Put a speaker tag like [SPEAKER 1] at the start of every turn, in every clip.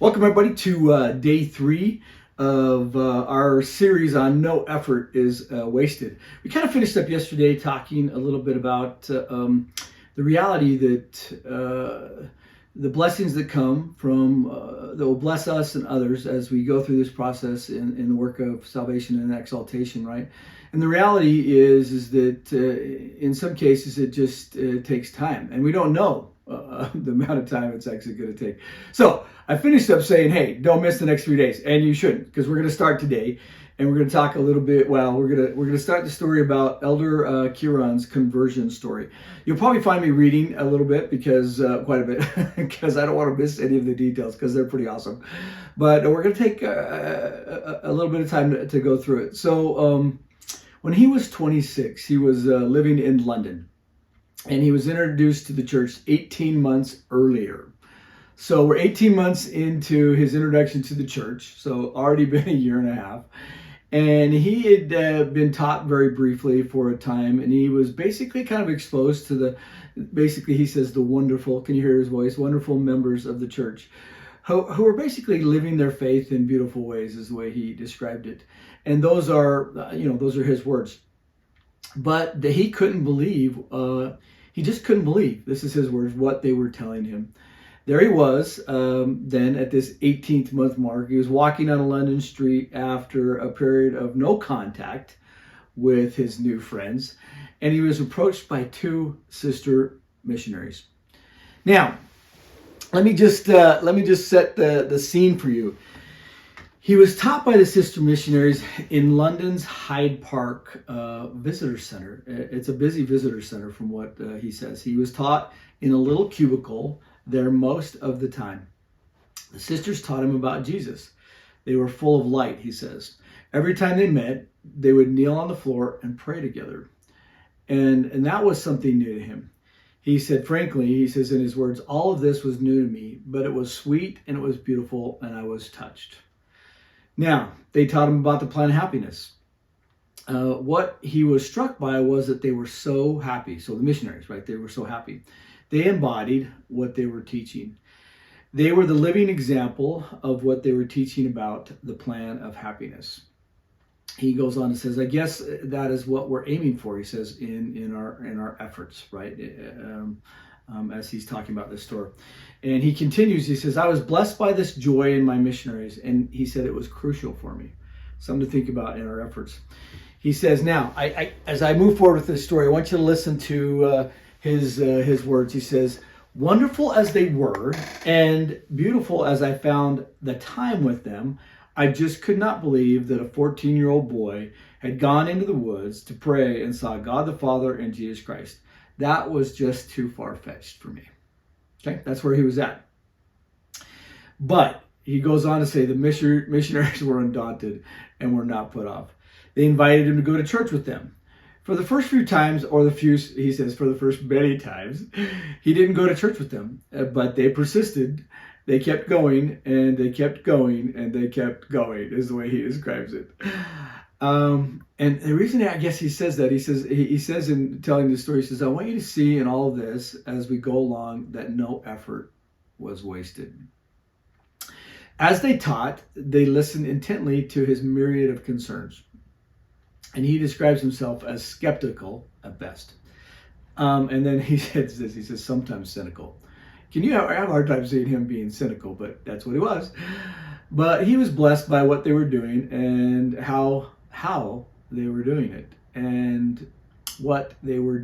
[SPEAKER 1] Welcome everybody to day 3 of our series on no effort is wasted. We kind of finished up yesterday talking a little bit about the reality that the blessings that come from that will bless us and others as we go through this process in the work of salvation and exaltation, right? And the reality is that in some cases it just takes time, and we don't know the amount of time it's actually going to take. So I finished up saying, hey, don't miss the next 3 days, and you shouldn't, because we're going to start today, and we're going to talk a little bit. Well, we're going to start the story about Elder Kearon's conversion story. You'll probably find me reading a little bit, because quite a bit, because I don't want to miss any of the details, because they're pretty awesome. But we're going to take a little bit of time to go through it. So when he was 26, he was living in London, and he was introduced to the church 18 months earlier. So we're 18 months into his introduction to the church, so already been a year and a half. And he had been taught very briefly for a time, and he was basically kind of exposed to he says, the wonderful, can you hear his voice, wonderful members of the church who are basically living their faith in beautiful ways, is the way he described it. And those are his words. But he couldn't believe, he just couldn't believe, this is his words, what they were telling him. There he was, then at this 18th month mark. He was walking on a London street after a period of no contact with his new friends, and he was approached by 2 sister missionaries. Now, let me just set the scene for you. He was taught by the sister missionaries in London's Hyde Park visitor center. It's a busy visitor center, from what he says. He was taught in a little cubicle there most of the time. The sisters taught him about Jesus. They were full of light, he says. Every time they met, they would kneel on the floor and pray together. And that was something new to him. He said, frankly, he says in his words, all of this was new to me, but it was sweet and it was beautiful, and I was touched. Now, they taught him about the plan of happiness. What he was struck by was that they were so happy. So the missionaries, right? They were so happy. They embodied what they were teaching. They were the living example of what they were teaching about the plan of happiness. He goes on and says, I guess that is what we're aiming for, he says, in our efforts, right? As he's talking about this story. And he continues, he says, I was blessed by this joy in my missionaries, and he said it was crucial for me. Something to think about in our efforts. He says, now, as I move forward with this story, I want you to listen to his words. He says, wonderful as they were and beautiful as I found the time with them, I just could not believe that a 14-year-old boy had gone into the woods to pray and saw God the Father and Jesus Christ. That was just too far-fetched for me. Okay, that's where he was at. But he goes on to say the missionaries were undaunted and were not put off. They invited him to go to church with them. For the first few times, or he says, for the first many times, he didn't go to church with them, but they persisted. They kept going, and they kept going, and they kept going, is the way he describes it. And the reason I guess he says that, he says in telling the story, he says, I want you to see in all of this, as we go along, that no effort was wasted. As they taught, they listened intently to his myriad of concerns. And he describes himself as skeptical at best. And then he says this, he says, sometimes cynical. I have a hard time seeing him being cynical, but that's what he was. But he was blessed by what they were doing and how they were doing it, and what they were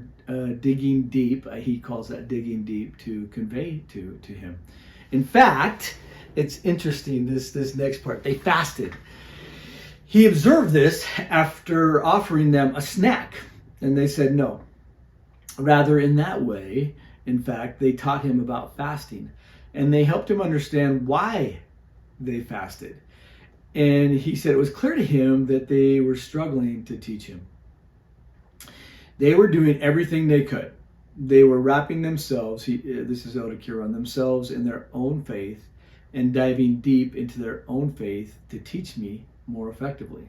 [SPEAKER 1] digging deep, he calls that digging deep, to convey to him. In fact, it's interesting, this next part, they fasted. He observed this after offering them a snack, and they said no. Rather, in that way, in fact, they taught him about fasting, and they helped him understand why they fasted. And he said it was clear to him that they were struggling to teach him. They were doing everything they could. They were wrapping themselves, this is Elder Kearon, themselves in their own faith and diving deep into their own faith to teach me more effectively.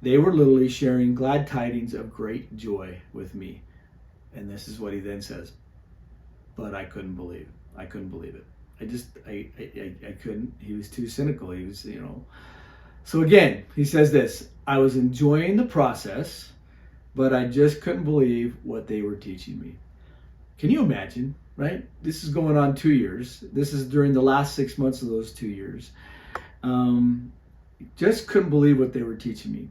[SPEAKER 1] They were literally sharing glad tidings of great joy with me. And this is what he then says, but I couldn't believe it. I couldn't. He was too cynical. He was, So again, he says this: I was enjoying the process, but I just couldn't believe what they were teaching me. Can you imagine, right? This is going on 2 years. This is during the last 6 months of those 2 years. Just couldn't believe what they were teaching me.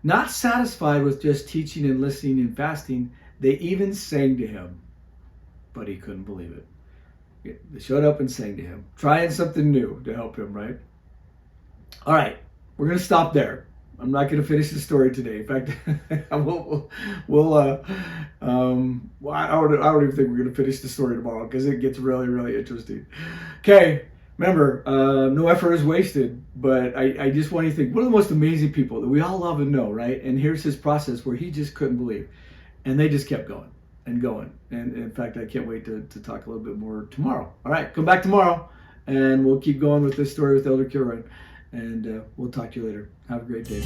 [SPEAKER 1] Not satisfied with just teaching and listening and fasting, they even sang to him, but he couldn't believe it. They showed up and sang to him, trying something new to help him, right? All right, we're going to stop there. I'm not going to finish the story today. In fact, I don't even think we're going to finish the story tomorrow because it gets really, really interesting. Okay, remember, no effort is wasted, but I just want you to think, one of the most amazing people that we all love and know, right? And here's his process where he just couldn't believe. And they just kept going and going. And in fact, I can't wait to talk a little bit more tomorrow. All right, come back tomorrow and we'll keep going with this story with Elder Kearon. And we'll talk to you later. Have a great day.